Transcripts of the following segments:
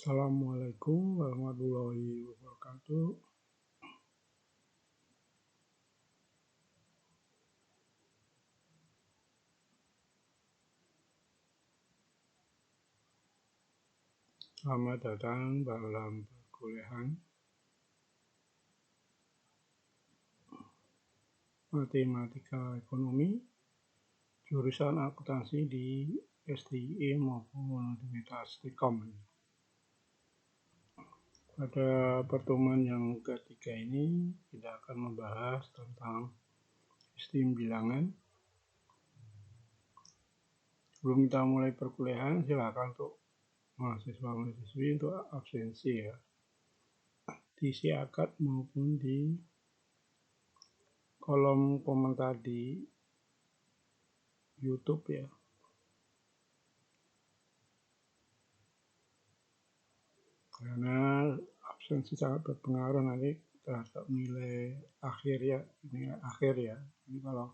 Assalamualaikum warahmatullahi wabarakatuh. Selamat datang dalam perkuliahan Matematika Ekonomi jurusan akuntansi di STIE maupun Universitas Telkom. Pada pertemuan yang ketiga ini kita akan membahas tentang sistem bilangan. Sebelum kita mulai perkuliahan, silakan untuk mahasiswa-mahasiswi untuk absensi ya, di siakat maupun di kolom komentar di YouTube ya. Karena absensi sangat berpengaruh nanti terhadap nilai akhir ya. Ini kalau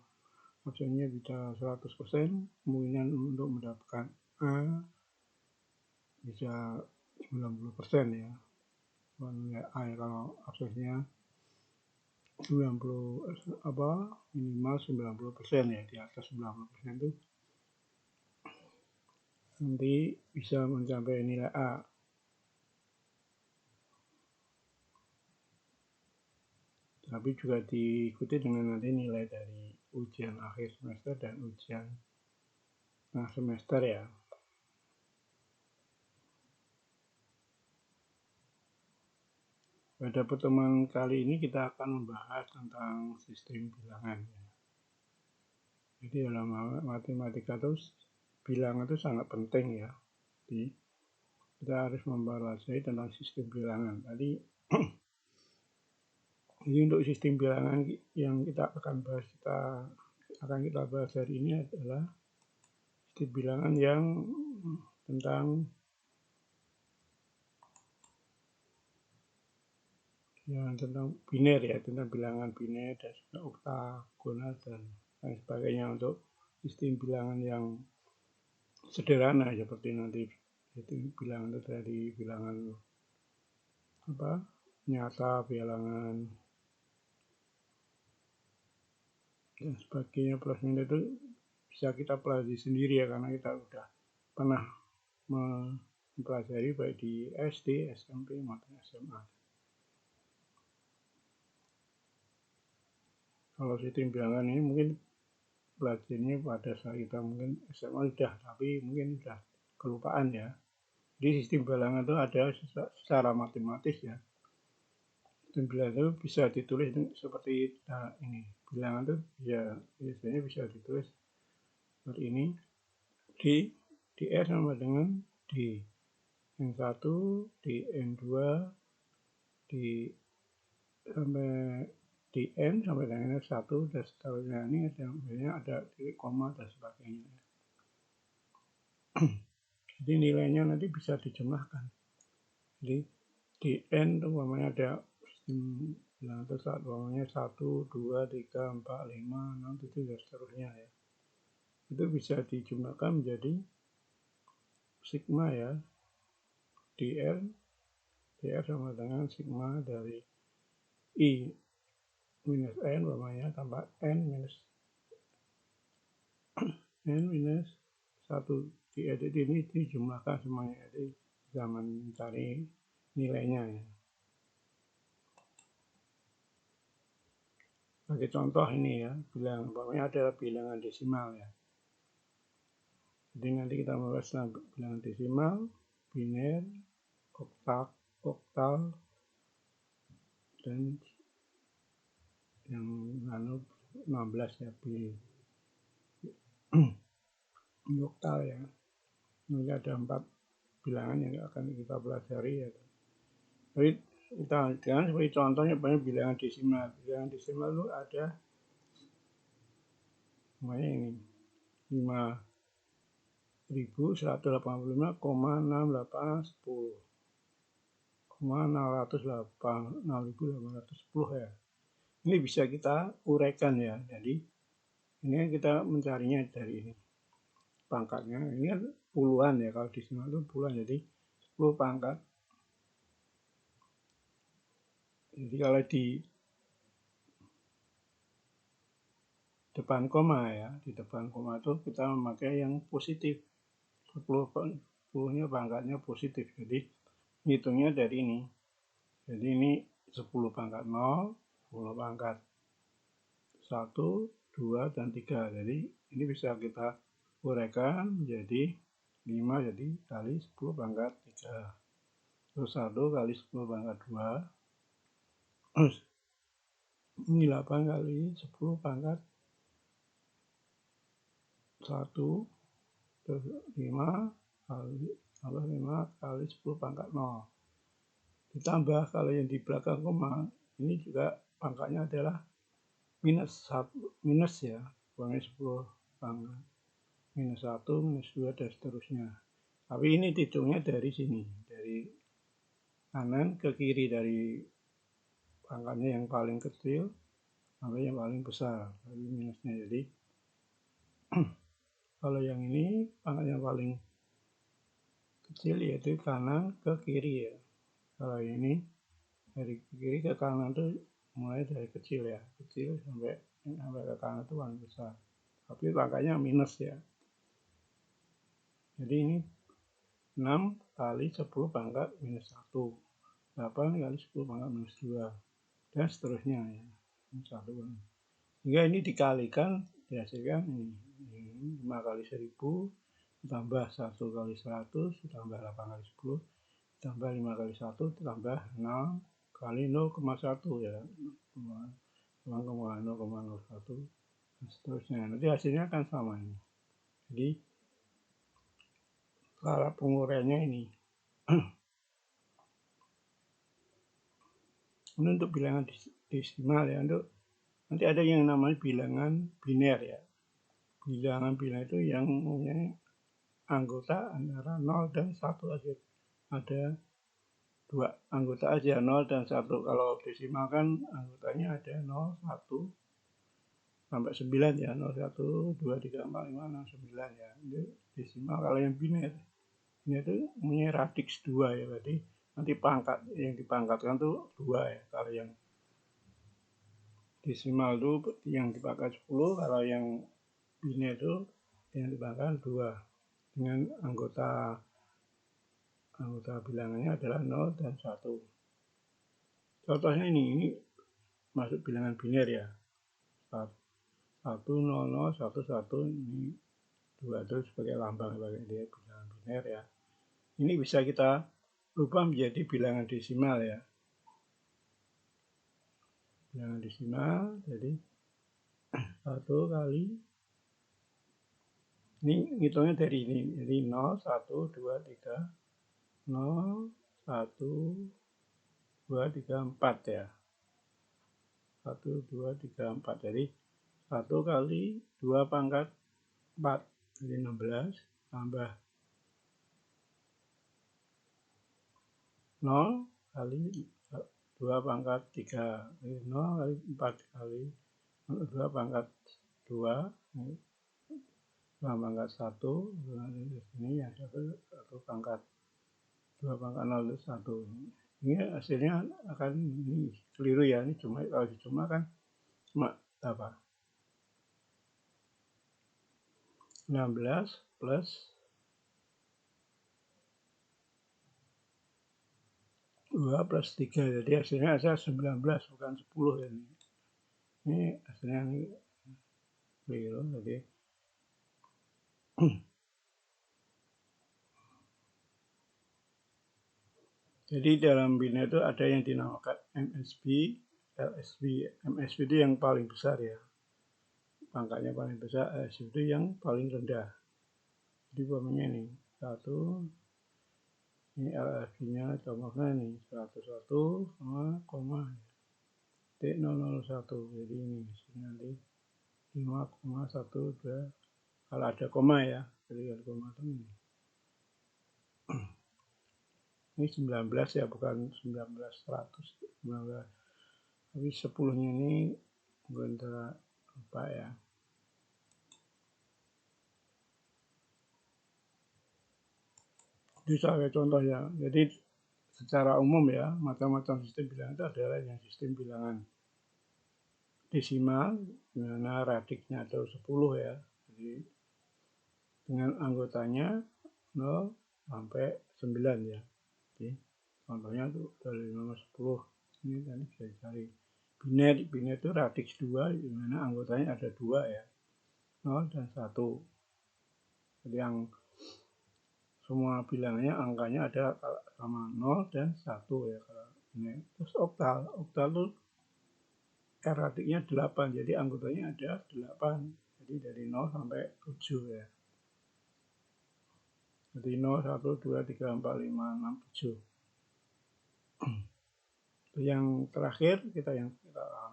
absensinya bisa 100%, kemungkinan untuk mendapatkan A bisa 90% ya. Nilai A ya, kalau absensinya 90 minimal 90% ya, di atas 90% itu nanti bisa mencapai nilai A. Tapi juga diikuti dengan nanti nilai dari ujian akhir semester dan ujian tengah semester ya. Pada pertemuan kali ini kita akan membahas tentang sistem bilangan. Jadi dalam matematika itu bilangan itu sangat penting ya. Jadi kita harus mempelajari tentang sistem bilangan. Jadi untuk sistem bilangan yang kita akan bahas hari ini adalah sistem bilangan yang tentang biner ya, tentang bilangan biner dan oktagonal dan lain sebagainya. Untuk sistem bilangan yang sederhana seperti nanti itu bilangan itu dari bilangan nyata, bilangan dan sebagainya, plus minus itu bisa kita pelajari sendiri ya, karena kita sudah pernah mempelajari baik di SD, SMP maupun SMA. Kalau sistem bilangan ini mungkin belajarnya pada saat kita mungkin SMA sudah, tapi mungkin sudah kelupaan ya. Jadi sistem bilangan itu ada secara matematis ya. Sistem bilangan itu bisa ditulis seperti ini. Bilangan itu biasanya bisa ditulis seperti ini. Di R sama dengan D. N1, di N2, di N sampai dengan N1 dan seterusnya. Ini ada titik koma dan sebagainya. Jadi nilainya nanti bisa dijumlahkan. Jadi di N itu umpamanya ada sistem bilangan itu umpamanya 1, 2, 3, 4, 5, 6, 7 dan seterusnya ya. Itu bisa dijumlahkan menjadi sigma ya. DR sama dengan sigma dari I minus N umpamanya tambah N minus 1. Diedit ini dijumlahkan semuanya, jadi bisa mencari nilainya ya. Sebagai contoh ini ya, umpamanya adalah bilangan desimal ya. Jadi nanti kita membahas tentang bilangan desimal, biner, oktal, dan yang 16 ya, oktal ya. Ini ada 4 bilangan yang akan kita pelajari ya. Jadi kita jangan seperti contohnya banyak bilangan desimal. Bilangan desimal itu ada namanya ini 5.185,610 ya. Ini bisa kita uraikan ya. Jadi ini kita mencarinya dari ini pangkatnya. Ini kan puluhan ya, kalau desimal itu puluhan, jadi 10 pangkat Jadi kalau di depan koma ya, di depan koma itu kita memakai yang positif. 10-nya pangkatnya positif. Jadi ngitungnya dari ini. Jadi ini 10 pangkat 0, 10 pangkat 1, 2, dan 3. Jadi ini bisa kita uraikan menjadi 5 jadi kali 10 pangkat 3. Terus 1 kali 10 pangkat 2. Terus ini 8 kali 10 pangkat 1. Terus 5 kali 10 pangkat 0. Ditambah kalau yang di belakang koma, ini juga pangkatnya adalah minus 1, minus ya, kurangnya 10 pangkat. Minus 1, minus 2, dan seterusnya. Tapi ini hitungnya dari sini, dari kanan ke kiri, dari pangkatnya yang paling kecil sampai yang paling besar, dari minusnya. Jadi kalau yang ini pangkat yang paling kecil yaitu kanan ke kiri ya. Kalau ini dari kiri ke kanan itu mulai dari kecil ya, kecil sampai ke kanan itu paling besar. Tapi pangkatnya minus ya. Jadi ini 6 kali 10 pangkat minus 1. 8 kali 10 pangkat minus 2. Dan seterusnya ya. Hingga ini dikalikan, dihasilkan ini. 5 kali 1000 ditambah 1 kali 100 ditambah 8 kali 10 ditambah 5 kali 1 ditambah 6 kali 0,1 ya. 0,01 dan seterusnya. Nanti hasilnya akan sama ini. Jadi cara penguraiannya ini. Ini untuk bilangan desimal ya. Untuk nanti ada yang namanya bilangan biner ya. Bilangan biner itu yang mempunyai anggota antara 0 dan 1 aja. Ada 2 anggota aja, 0 dan 1. Kalau desimal kan anggotanya ada 0, 1 sampai 9 ya. 0, 1, 2, 3, 4, 5, 6, 9 ya. Itu desimal. Kalau yang biner ini itu punya radix 2 ya. Berarti nanti pangkat yang dipangkatkan tuh 2 ya. Kalau yang desimal itu yang dipangkat 10, kalau yang biner itu yang dipangkat 2 dengan anggota bilangannya adalah 0 dan 1. Contohnya ini masuk bilangan biner ya. 1, 0, 0, 1, 1, ini 2 itu sebagai lambang sebagai dia bilangan biner ya. Ini bisa kita rubah menjadi bilangan desimal ya. Bilangan desimal, jadi 1 kali, ini ngitungnya dari ini, jadi 0, 1, 2, 3, 0, 1, 2, 3, 4 ya. 1, 2, 3, 4. Jadi 1 kali 2 pangkat 4. Jadi 16 tambah 0 kali 2 pangkat 3. Jadi 0 kali 4 kali 2 pangkat 2. 2 pangkat 1. Ini yang 1 pangkat 2 pangkat 0 itu 1. Ini hasilnya akan ini keliru ya. Ini cuma kalau dicuma kan cuma apa? 16 plus 2 plus 3. Jadi hasilnya ada 19 bukan 10 ya. Ini hasilnya ini keliru. Jadi dalam biner itu ada yang dinamakan MSB, LSB. MSB itu yang paling besar ya. Pangkatnya paling besar, LSB itu yang paling rendah. Jadi umpamanya ini 1, ini LSB-nya contohnya ini 101 sama koma T001. Jadi ini nanti 5,12 kalau ada koma ya. Jadi ada koma itu ini. Ini 19 ya, bukan 19 100, 19. Tapi 10-nya ini bentar apa ya. Jadi saya contoh ya. Jadi secara umum ya, macam-macam sistem bilangan itu adalah yang sistem bilangan desimal, di mana radiknya ada 10 ya. Jadi dengan anggotanya 0 sampai 9 ya. Jadi contohnya itu dari nomor 10 ini tadi bisa dicari. Biner itu radix 2, di mana anggotanya ada 2 ya, 0 dan 1. Jadi yang semua bilangannya angkanya ada sama 0 dan 1 ya. Ini. Terus oktal itu radiknya 8, jadi anggotanya ada 8. Jadi dari 0 sampai 7 ya. Jadi 0, 1, 2, 3, 4, 5, 6, 7. Yang terakhir kita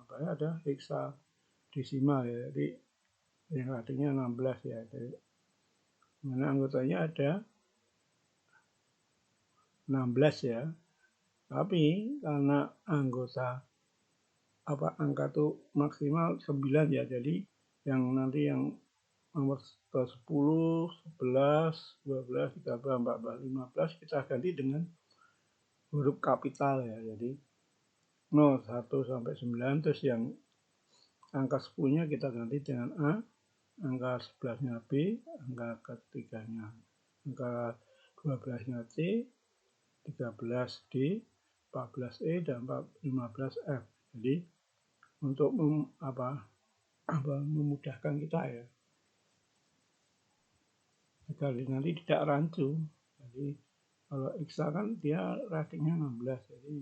bahas ada hexadesimal ya. Jadi yang radiknya 16 ya. Jadi mana anggotanya ada 16 ya. Tapi karena angka itu maksimal 9 ya. Jadi yang nanti yang nomor 10, 11, 12, 13, 14, 15 kita ganti dengan huruf kapital ya. Jadi 0, 1 sampai 9, terus yang angka 10-nya kita ganti dengan A, angka 11-nya B, angka ketiganya angka 12-nya C, 13 D, 14 E, dan 15 F. Jadi untuk memudahkan kita ya, agar nanti tidak rancu. Jadi kalau X kan dia radiknya 16, jadi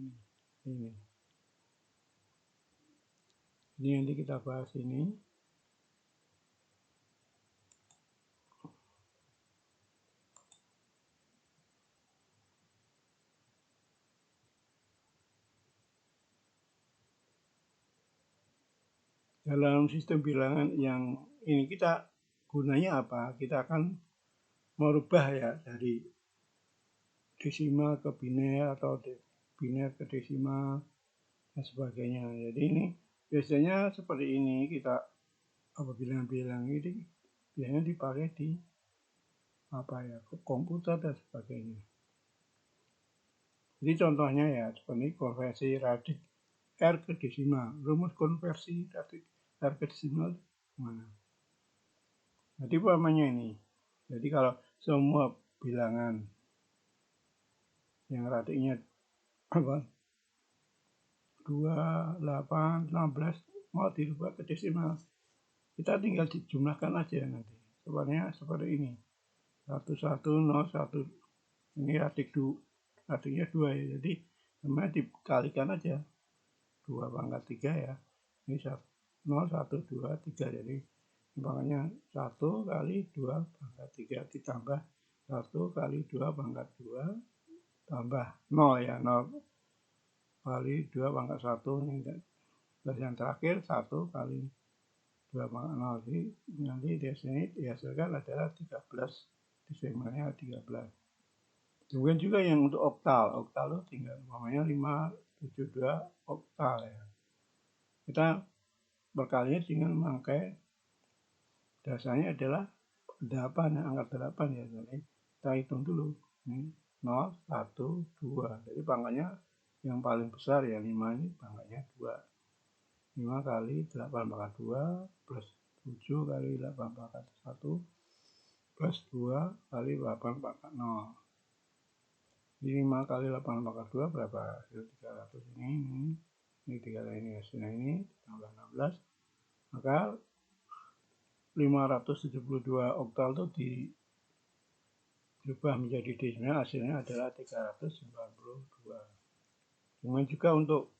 ini nanti kita bahas ini. Dalam sistem bilangan yang ini kita gunanya apa? Kita akan merubah ya dari desimal ke biner atau biner ke desimal dan sebagainya. Jadi ini biasanya seperti ini, kita bilangan ini biasanya dipakai di komputer dan sebagainya. Jadi contohnya ya seperti konversi radik R ke desimal. Rumus konversi radik R ke desimal mana? Jadi umpamanya ini. Jadi kalau semua bilangan yang radiknya 2, 8, 16 mau dirubah ke desimal, kita tinggal dijumlahkan aja nanti. Seperti ini. 1, 1, 0, 1. Ini radiknya 2 ya. Jadi namanya dikalikan aja. 2 pangkat 3 ya. Ini 0, 1, 2, 3. Jadi makanya 1 kali 2 pangkat 3 ditambah 1 kali 2 pangkat 2 tambah 0 ya. 0 kali 2 pangkat 1. Terus yang terakhir 1 kali 2 pangkat 0. Jadi nanti di sini dihasilkan adalah 13. Desimalnya 13. Kemudian juga yang untuk oktal. Oktal itu tinggal namanya 572 oktal ya. Kita berkalinya dengan memakai dasarnya adalah 8 ya, angka 8 ya. Jadi kita hitung dulu. Ini 0, 1, 2. Jadi pangkatnya yang paling besar ya 5 ini pangkatnya 2. 5 kali 8 pangkat 2 plus 7 kali 8 pangkat 1 plus 2 kali 8 pangkat 0. Jadi 5 kali 8 pangkat 2 berapa? 300 ini 3 ini hasilnya ini tambah 16. Maka 572 oktal itu dirubah menjadi desimal, hasilnya adalah 392. Kemudian juga untuk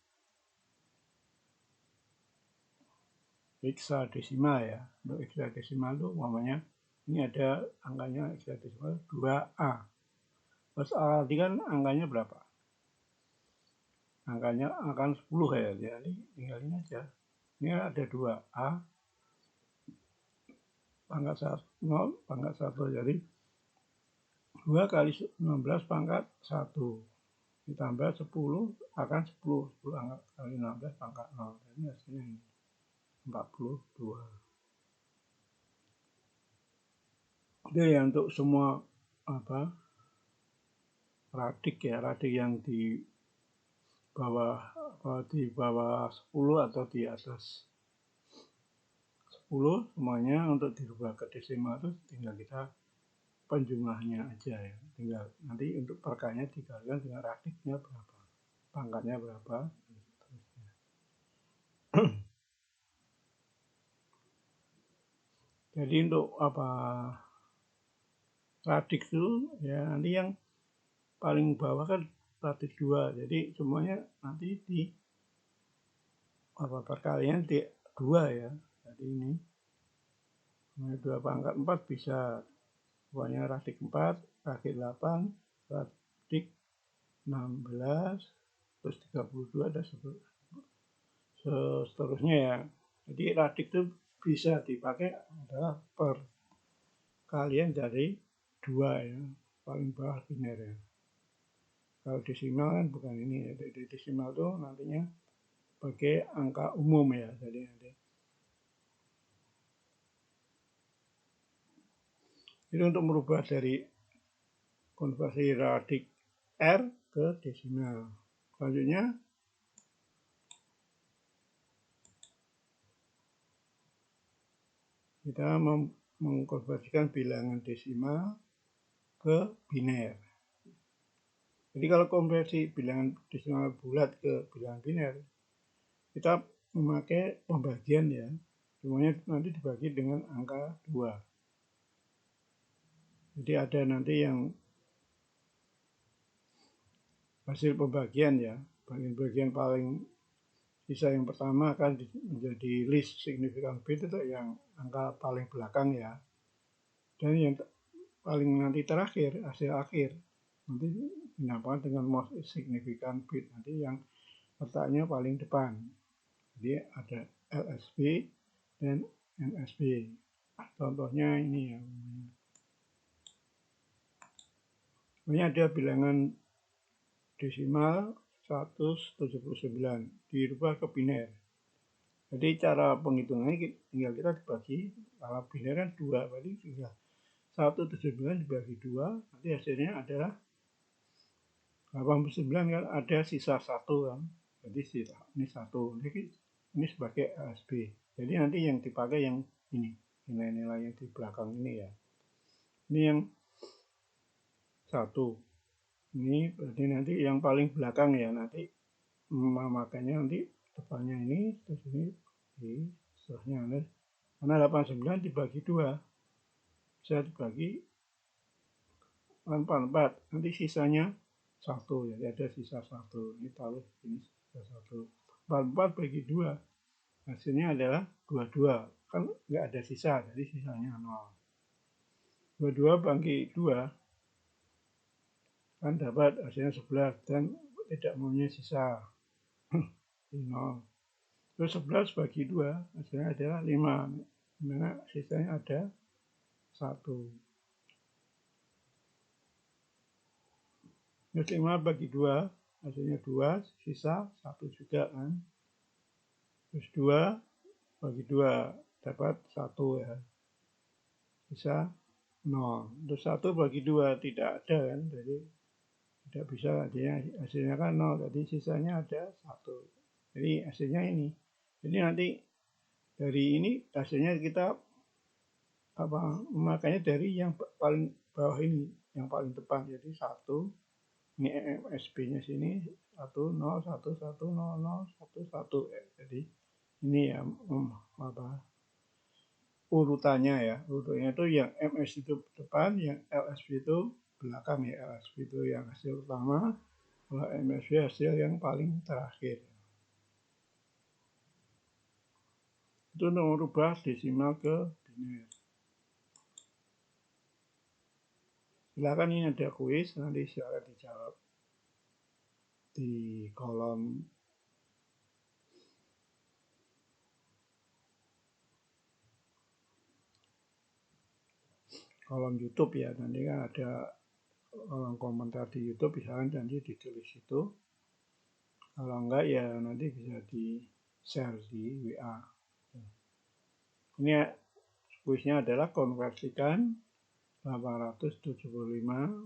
hexadesimal ya. Untuk hexadesimal itu umpamanya ini ada angkanya hexadesimal 2A. Terus A tadi kan angkanya berapa? Angkanya akan 10 ya. Jadi tinggalin aja. Ini ada 2A pangkat 0 pangkat 1. Jadi 2 kali 16 pangkat 1 ditambah 10 akan 10 kali 16 pangkat 0. Jadi hasilnya ini 42. Itu ya untuk semua radik ya, radik yang di bawah 10 atau di atas 10 semuanya untuk dirubah ke desimal itu tinggal kita penjumlahnya aja ya, tinggal nanti untuk perkaliannya dikalikan dengan radiknya berapa, pangkatnya berapa. Jadi untuk radik itu ya nanti yang paling bawah kan radik 2, jadi semuanya nanti di perkalian di 2 ya. Jadi ini 2 pangkat 4 bisa pokoknya radik 4, radik 8, radik 16, terus 32 dan seterusnya ya. Jadi radik itu bisa dipakai adalah perkalian dari 2 ya, paling bawah biner ya. Kalau desimal kan bukan ini ya, jadi desimal itu nantinya pakai angka umum ya. Jadi untuk merubah dari konversi radik R ke desimal. Selanjutnya kita mengkonversikan bilangan desimal ke biner. Jadi kalau konversi bilangan desimal bulat ke bilangan biner, kita memakai pembagian ya. Semuanya nanti dibagi dengan angka 2. Jadi ada nanti yang hasil pembagian ya, bagian paling sisa yang pertama akan menjadi least significant bit itu yang angka paling belakang ya, dan yang paling nanti terakhir hasil akhir nanti dinamakan dengan most significant bit, nanti yang letaknya paling depan. Jadi ada LSB dan NSB. Contohnya ini ya. Ini ada bilangan desimal 179 dirubah ke biner. Jadi cara penghitungannya tinggal kita dibagi, kalau biner kan 2, berarti tinggal 179 dibagi 2, nanti hasilnya adalah 89 kan, ada sisa 1 kan. Jadi sisa ini 1. Ini sebagai LSB. Jadi nanti yang dipakai yang ini, nilai-nilai yang di belakang ini ya. Ini yang 1. Ini berarti nanti yang paling belakang ya, nanti makanya nanti depannya ini, terus ini di setelahnya. Karena 89 dibagi 2 bisa dibagi 44, nanti sisanya 1, jadi ada sisa 1. Ini taruh ini sisa 1. 44 bagi 2 hasilnya adalah 22, kan nggak ada sisa, jadi sisanya 0. 22 bagi 2 kan dapat hasilnya 11 dan tidak mempunyai sisa 0. Terus 11 bagi 2 hasilnya adalah 5, dimana sisanya ada 1. Terus 5 bagi 2 hasilnya 2, sisa 1 juga kan. Terus 2 bagi 2 dapat 1 ya, sisa 0. Terus 1 bagi 2 tidak ada kan, jadi tidak bisa, hasilnya kan 0, jadi sisanya ada 1. Jadi hasilnya ini. Jadi nanti dari ini hasilnya kita memakainya dari yang paling bawah ini, yang paling depan. Jadi 1, ini MSB-nya sini 1 0 1 1 0 0 1 1. Jadi ini ya urutannya ya. Urutannya itu yang MS itu depan, yang LSB itu belakang ya. LSB itu yang hasil pertama, kalau MSB hasil yang paling terakhir. Itu untuk merubah desimal ke biner. Silakan, ini ada kuis, nanti silakan dijawab di kolom YouTube ya. Nanti kan ada kolom komentar di YouTube, misalkan nanti ditulis itu. Kalau enggak ya nanti bisa di share di WA. Ini kuisnya adalah konversikan 875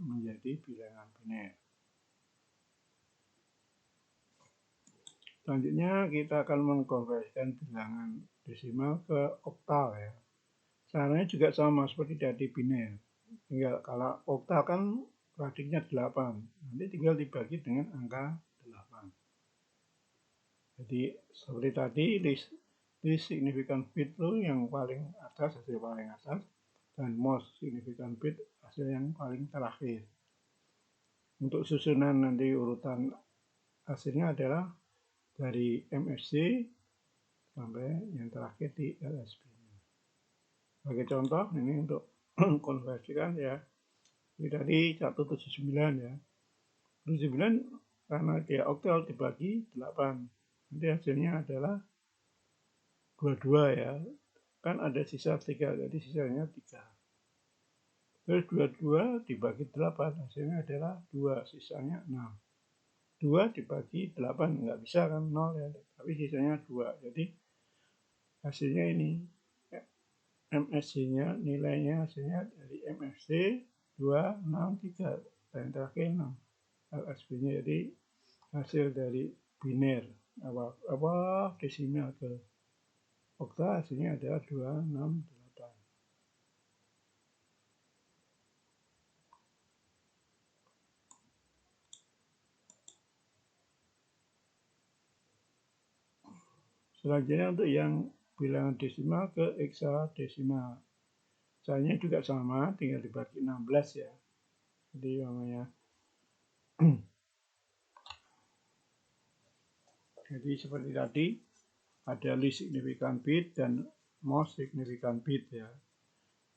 menjadi bilangan biner. Selanjutnya kita akan mengkonversikan bilangan desimal ke oktal ya. Caranya juga sama seperti tadi biner. Tinggal kalau oktal kan radiknya 8. Nanti tinggal dibagi dengan angka 8. Jadi seperti tadi list significant bit itu yang paling atas, hasil paling atas, dan most significant bit hasil yang paling terakhir. Untuk susunan nanti urutan hasilnya adalah dari MSC sampai yang terakhir di LSB. Sebagai contoh ini untuk konversikan ya, ini tadi 179 ya. 79 karena dia oktal dibagi 8. Nanti hasilnya adalah 22 ya. Kan ada sisa 3, jadi sisanya 3. Terus 22 dibagi 8, hasilnya adalah 2, sisanya 6. 2 dibagi 8, nggak bisa kan 0 ya, tapi sisanya 2. Jadi hasilnya ini, MSC-nya, nilainya hasilnya dari MSC 2, 6, 3. Dan terakhir 6. LSB-nya jadi hasil dari biner, desimal ke oktal hasilnya adalah 2, 6, 8. Selanjutnya untuk yang bilangan desimal ke heksadesimal. Caranya juga sama, tinggal dibagi 16 ya. Jadi namanya jadi seperti tadi ada least significant bit dan most significant bit ya.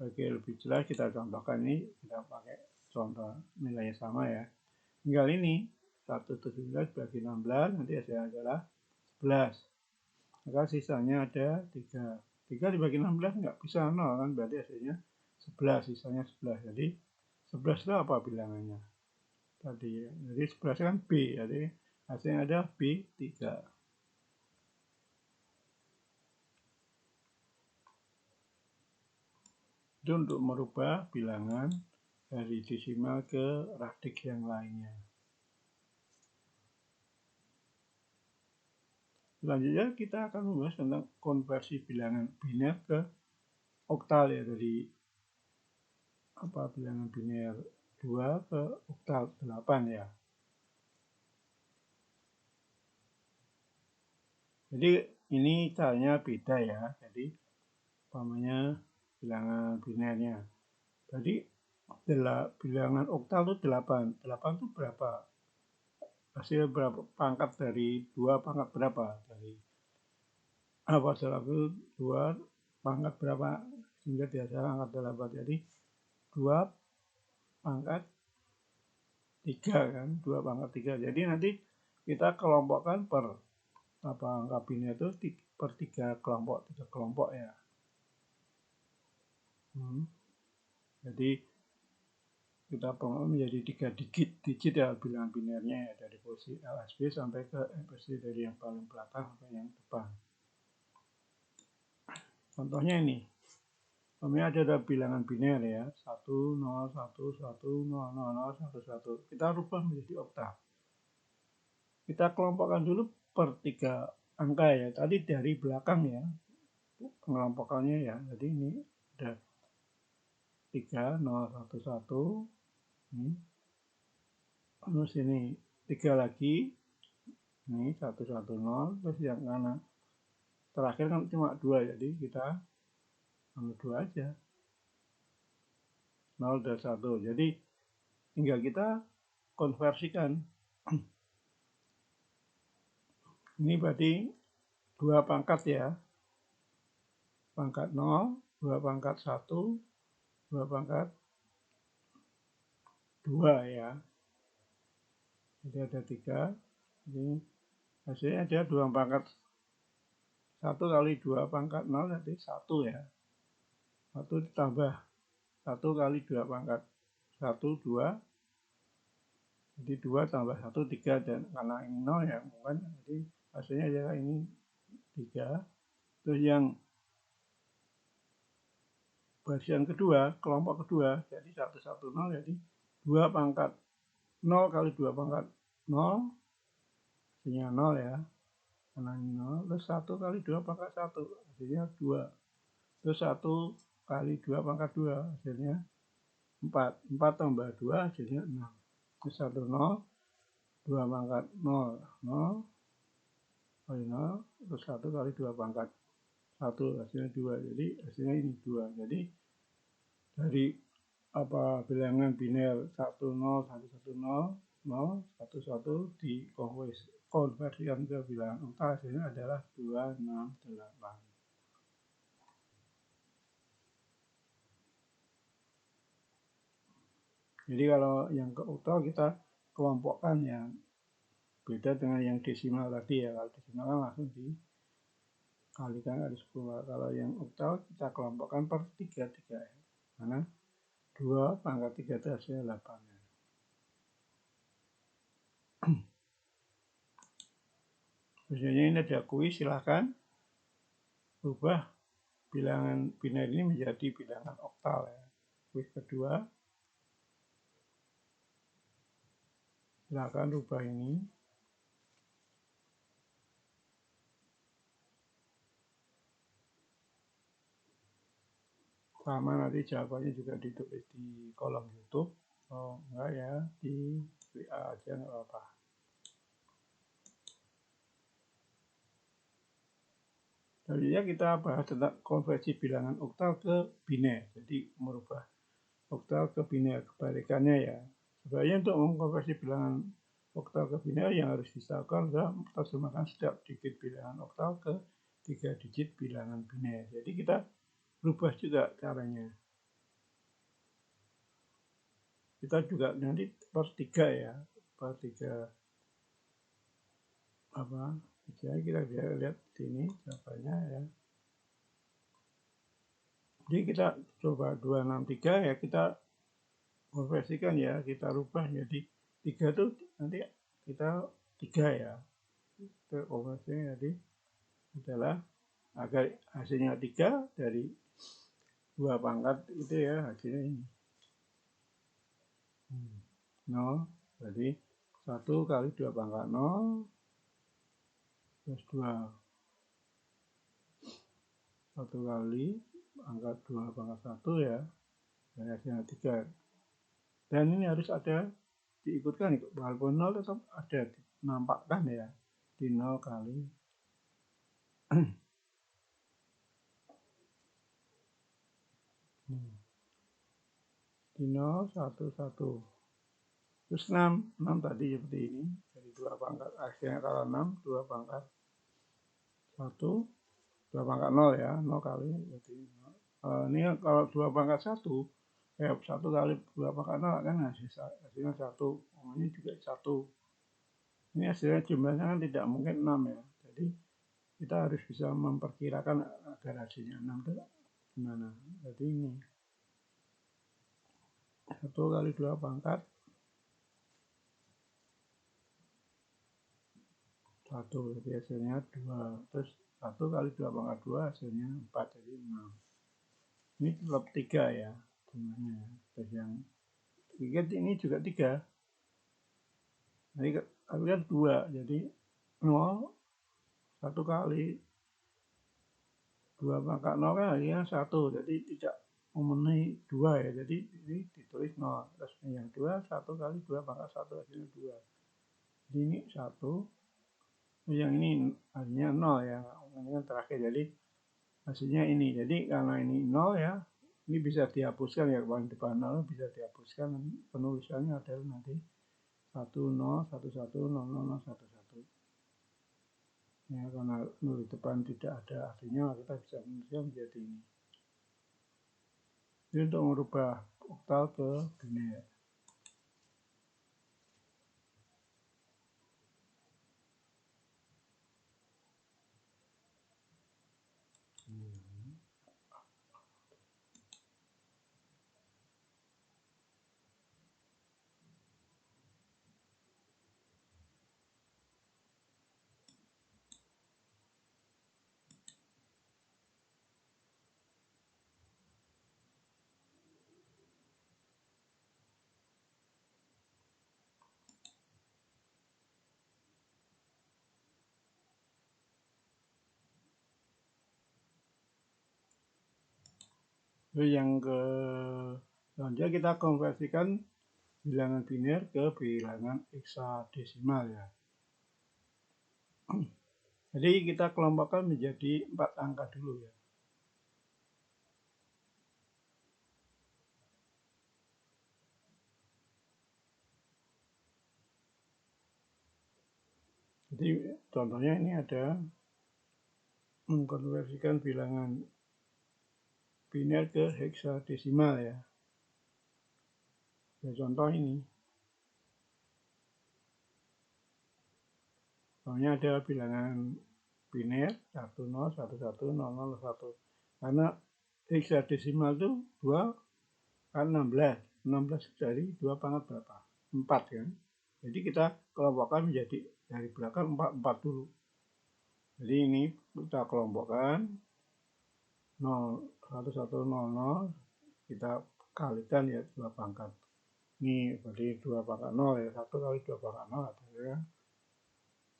Bagi lebih jelas kita contohkan ini, kita pakai contoh nilainya sama ya. Tinggal ini 117 bagi 16 nanti hasilnya adalah 11. Maka sisanya ada 3. 3 dibagi 16 nggak bisa 0 kan, berarti hasilnya 11, sisanya 11. Jadi 11 itu apa bilangannya? Tadi, jadi 11 kan B, jadi hasilnya ada B3. Itu untuk merubah bilangan dari desimal ke radik yang lainnya. Selanjutnya kita akan membahas tentang konversi bilangan biner ke oktal ya, dari bilangan biner 2 ke oktal 8 ya. Jadi ini caranya beda ya. Jadi umpamanya bilangan binernya. Jadi bilangan oktal itu 8. 8 itu berapa? Hasil berapa? Pangkat dari 2 pangkat berapa? Dari selalu 2 pangkat berapa? Sehingga dihasilkan angka 8. Jadi 2 pangkat 3 kan? 2 pangkat 3. Jadi nanti kita kelompokkan per angka biner itu per 3 kelompok ya. Jadi kita menjadi 3 digit ya bilangan binernya ya, dari posisi LSB sampai ke MSC, dari yang paling belakang sampai yang depan. Contohnya ini, ada bilangan biner ya, 1, 0, 1, 1, 0, 0, 0, 1, 1. Kita rubah menjadi oktal. Kita kelompokkan dulu per 3 angka ya, tadi dari belakang ya, pengelompokannya ya. Jadi ini ada 3, 0, 1, 1. Terus ini 3 lagi, ini 1, 1, 0. Terus yang kanan terakhir kan cuma 2, jadi kita ambil 2 aja, 0 dan 1. Jadi tinggal kita konversikan. Ini berarti 2 pangkat ya, pangkat 0, 2 pangkat 1, 2 pangkat 2 ya. Jadi ada 3. Ini hasilnya ada 2 pangkat 1 kali 2 pangkat 0, nanti 1 ya. 1 ditambah 1 kali 2 pangkat 1, 2. Jadi 2 tambah 1, 3. Dan karena ini 0 ya, bukan, jadi hasilnya adalah ini 3. Terus yang bagian kedua, kelompok kedua, jadi 1, 1, 0, jadi 2 pangkat 0 kali 2 pangkat 0, hasilnya 0 ya. karena ini 0, terus 1 kali 2 pangkat 1, hasilnya 2. Terus 1 kali 2 pangkat 2, hasilnya 4. 4 tambah 2, hasilnya 6. Terus 1, 0, 2 pangkat 0, 0, kali 0, terus 1 kali 2 pangkat 1, hasilnya 2. Jadi hasilnya ini 2. Jadi dari bilangan biner 1, 0, 1, 1, 0, 0, 1, 1 dikonversikan ke bilangan oktal, hasilnya adalah 2, 6, 8. Jadi kalau yang ke oktal kita kelompokkan yang beda dengan yang desimal tadi ya. Kalau desimal kan langsung dikalikan kali 10. Kalau yang oktal kita kelompokkan per 3 ya. Karena 2 pangkat 3 itu hasilnya 8 ya. Misalnya ini ada kuis, silahkan ubah bilangan biner ini menjadi bilangan oktal ya. Kuis kedua, silahkan ubah ini. Sama nanti jawabannya juga ditulis di kolom YouTube. Oh enggak ya, di WA aja nggak apa-apa. Selanjutnya kita bahas tentang konversi bilangan oktal ke biner. Jadi merubah oktal ke biner, kebalikannya ya. Sebenarnya untuk mengkonversi bilangan oktal ke biner yang harus dilakukan adalah terjemahkan setiap digit bilangan oktal ke 3 digit bilangan biner. Jadi kita rubah juga caranya. Kita juga nanti per 3 ya, per 3 kita bisa lihat sini jawabannya ya. Jadi kita coba 263 ya, kita konversikan ya, kita rubah jadi 3 itu nanti kita 3 ya. Konversinya jadi adalah agar hasilnya 3 dari 2 pangkat itu ya, hasilnya ini 0. Jadi 1 kali 2 pangkat 0 plus 2, 1 kali pangkat 2 pangkat 1 ya, dan hasilnya 3. Dan ini harus ada diikutkan, walaupun 0 tetap ada nampakkan ya, di 0 kali di 0, 1, 1. Terus 6 tadi seperti ini, dari 2 pangkat, akhirnya kalau 6, 2 pangkat 1, 2 pangkat 0 ya, 0 kali, jadi ini kalau 2 pangkat 1, 1 kali 2 pangkat 0 kan hasilnya 1, ini juga 1. Ini hasilnya jumlahnya kan tidak mungkin 6 ya, jadi kita harus bisa memperkirakan agar hasilnya 6 itu gimana. Jadi ini 1 kali 2 pangkat 1, jadi hasilnya 2. Terus 1 kali 2 pangkat 2 hasilnya 4, jadi 6. Ini tetap 3 ya jumlahnya. Terus yang 3 ini juga 3. Jadi kan 2, jadi 0, 1 kali 2 pangkat 0 kan hasilnya 1, jadi tidak memenuhi 2 ya, jadi ini ditulis 0. Terus yang 2, 1 kali 2 pangkat 1 hasilnya 2. Jadi ini 1, yang ini hasilnya 0 ya, ini kan terakhir, jadi hasilnya ini. Jadi karena ini 0 ya, ini bisa dihapuskan ya, paling depan 0 bisa dihapuskan, penulisannya adalah nanti 1, 0, 1, 1, 0, 0, 1, 1. Ya, karena 0 di depan tidak ada artinya, kita bisa menuliskan menjadi ini. Jadi untuk merubah oktal ke biner. Terus yang ke selanjutnya kita konversikan bilangan biner ke bilangan heksadesimal ya. Jadi kita kelompokkan menjadi 4 angka dulu ya. Jadi contohnya ini ada mengkonversikan bilangan biner ke heksadesimal ya. Ya contoh ini. Contohnya ada bilangan biner 10110001. Karena heksadesimal itu 2 kan 16. 16 dari 2 pangkat berapa? 4 kan. Jadi kita kelompokkan menjadi dari belakang 4 dulu. Jadi ini kita kelompokkan 1100 kita kalikan ya 2 pangkat. Ini berarti 2 pangkat 0 ya. 1 kali 2 pangkat 0 ya.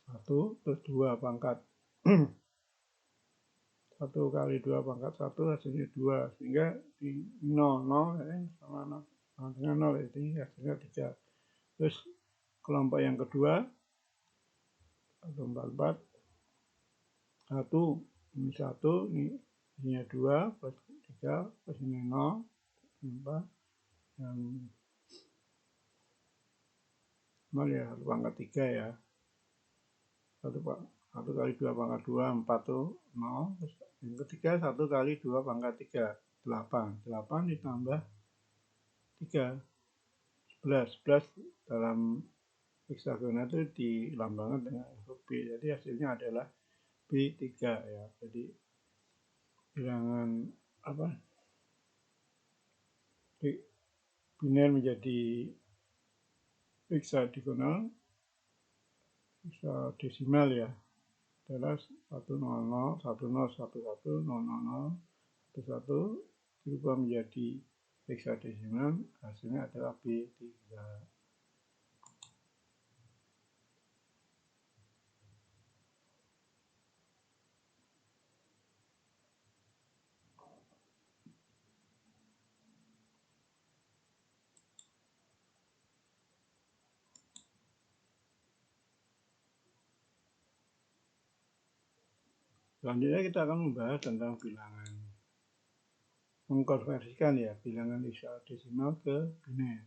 1 terus 2 pangkat 1 kali 2 pangkat 1 hasilnya 2. Sehingga di 0 sama 0 sama dengan 0 itu hasilnya 3. Terus kelompok yang kedua 144 1 ini 1 ini isinya 2 plus 3 plus ini 0 4 yang 0 ya 1 pangkat 3 ya 1 kali 2 pangkat 2 4 tuh 0 terus yang ketiga 1 kali 2 pangkat 3 8 8 ditambah 3 11 dalam heksagonal itu dilambangkan dengan huruf B. Jadi hasilnya adalah B3 ya. Jadi bilangan apa? Biner menjadi heksadesimal ya. Adalah 100 1011 0011 berubah menjadi heksadesimal, hasilnya adalah B3. Selanjutnya kita akan membahas tentang bilangan mengkonversikan ya bilangan heksadesimal ke biner.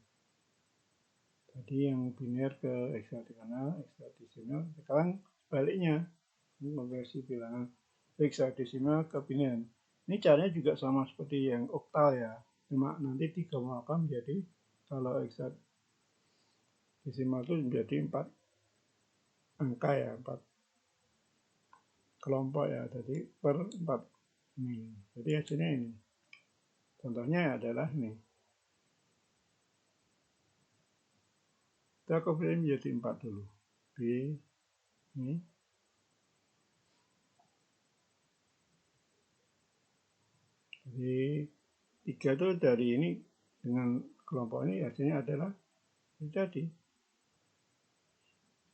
Tadi yang biner ke heksadesimal. Sekarang sebaliknya mengkonversi bilangan heksadesimal ke biner. Ini caranya juga sama seperti yang oktal ya. Cuma nanti digabungkan menjadi kalau heksadesimal itu menjadi 4 angka ya, 4 kelompok ya. Jadi per 4 ini. Jadi hasilnya ini. Contohnya adalah ini. Kita konversi menjadi 4 dulu. B ini. Jadi 3 itu dari ini dengan kelompok ini hasilnya adalah jadi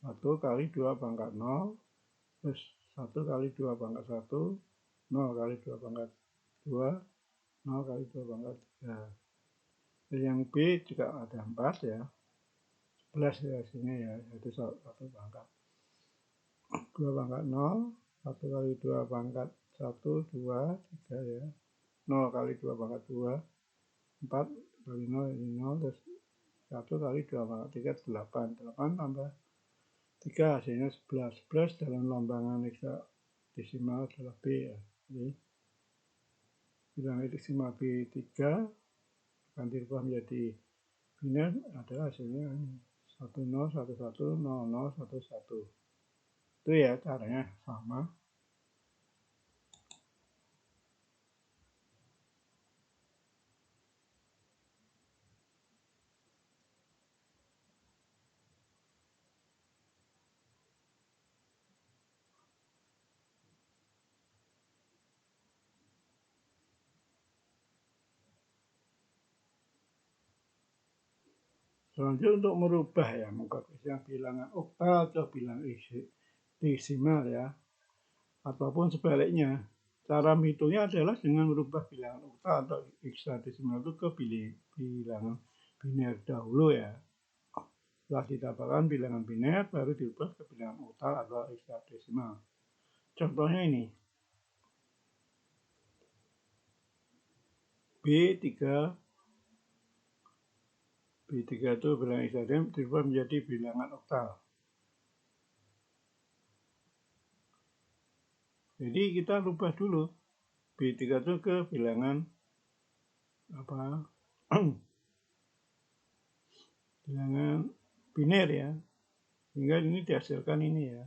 1 kali 2 pangkat 0 plus 1 kali 2 pangkat 1 0 kali 2 pangkat 2 0 kali 2 pangkat 3. Dan yang B juga ada 4 ya 11 ya hasilnya ya, yaitu 1 pangkat 2 pangkat 0 1 kali 2 pangkat 1 2 3 ya 0 kali 2 pangkat 2 4 kali 0 ini 0 terus 1 kali 2 pangkat 3 8 8 tambah 3 hasilnya 11 11 dalam lambangan heksadesimal adalah B ya. Jadi bilangan heksadesimal B3 akan dirubah menjadi biner adalah hasilnya 10110011. Itu ya caranya sama. Selanjutnya untuk merubah ya mengkonversikan bilangan oktal ke bilangan heksadesimal ya ataupun sebaliknya. cara menghitungnya adalah dengan merubah bilangan oktal atau hexadesimal itu ke bilangan biner dahulu ya. Setelah didapatkan bilangan biner, baru diubah ke bilangan oktal atau hexadesimal. Contohnya ini, B3 itu bilangan hexadesimal diubah menjadi bilangan oktal. Jadi kita rubah dulu B3 itu ke bilangan bilangan biner ya, sehingga ini dihasilkan ini ya.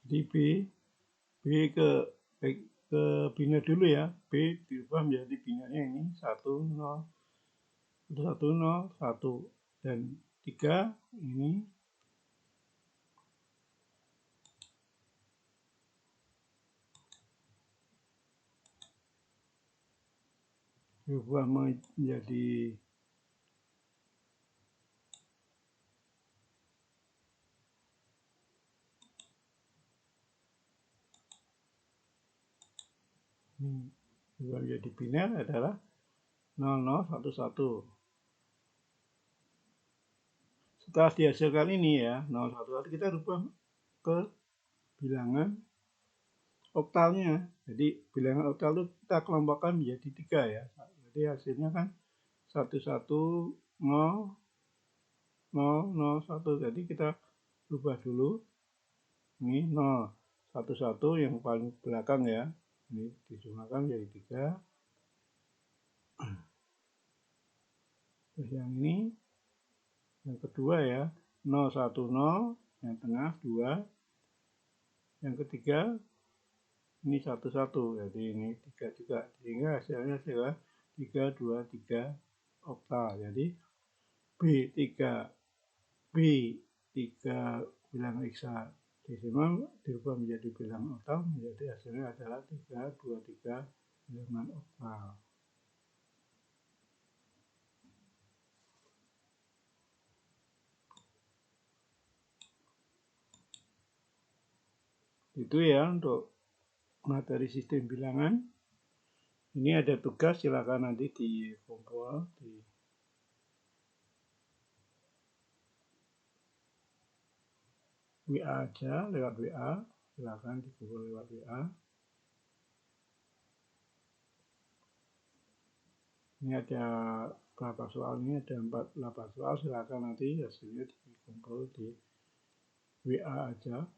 Jadi B ke biner dulu ya, B diubah menjadi binernya ini 1, 0, 1, 0, 1, dan 3 ini diubah menjadi biner adalah 0, 0, 1, 1. Setelah dihasilkan ini ya, 0, 1, 1, kita rubah ke bilangan oktalnya. Jadi bilangan oktal itu kita kelompokkan menjadi 3 ya. Jadi hasilnya kan 1, 1, 0, 0, 0, 1. Jadi kita rubah dulu. Ini 0, 1, 1 yang paling belakang ya. Ini dijumlahkan menjadi 3. Terus yang ini, yang kedua ya, 0, 1, 0, yang tengah 2. Yang ketiga, ini 1, 1. Jadi ini 3 juga. Sehingga hasilnya adalah 3, 2, 3 oktal. Jadi B3 bilangan hexadesimal dirubah menjadi bilangan oktal, menjadi hasilnya adalah 3, 2, 3 bilangan oktal. Itu ya untuk materi sistem bilangan. Ini ada tugas, silakan nanti dikumpul di WA aja, lewat WA, silakan dikumpul lewat WA. Ini ada berapa soal, ini ada 48 soal, silakan nanti hasilnya dikumpul di WA aja,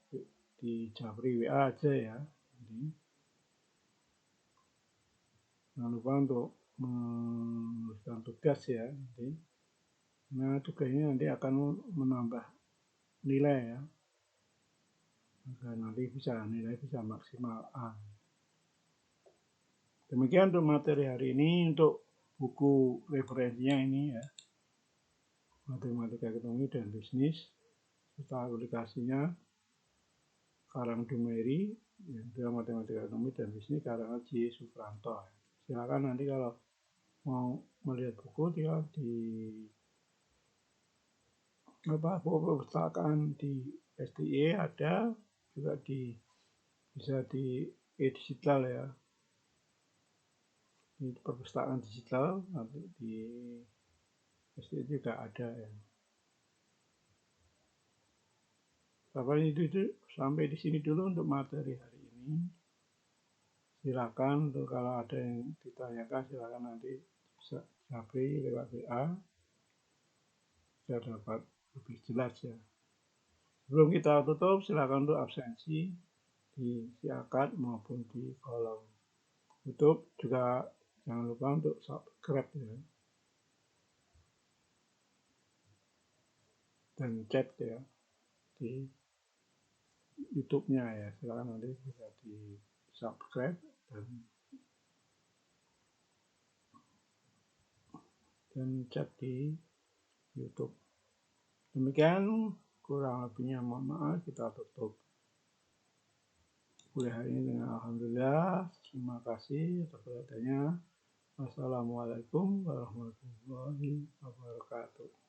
di Japri WA aja ya. Jadi, jangan lupa untuk menuliskan tugas ya nanti. Nah, tugasnya nanti akan menambah nilai ya, agar nanti nilai bisa maksimal A. Demikian untuk materi hari ini. Untuk buku referensinya ini ya, Matematika Ekonomi dan Bisnis, serta aplikasinya Karang Dumeri, yang kedua Matematika Ekonomi dan Bisnis karangan J. Supranto. Silakan nanti kalau mau melihat buku tinggal di perpustakaan di SDE ada, juga bisa di digital ya, di perpustakaan digital nanti di SDE juga ada ya. Bapak itu sampai di sini dulu untuk materi hari ini. Silakan untuk kalau ada yang ditanyakan silakan nanti bisa Japri lewat WA, saya dapat lebih jelas ya. Sebelum kita tutup, silakan untuk absensi di siakat maupun di kolom YouTube. Juga jangan lupa untuk subscribe ya, dan chat ya. di YouTube-nya ya. Silakan nanti bisa di subscribe dan cek di YouTube. Demikian, kurang lebihnya mohon maaf, kita tutup kuliah hari ini dengan alhamdulillah. Terima kasih atas perhatiannya. Wassalamualaikum warahmatullahi wabarakatuh.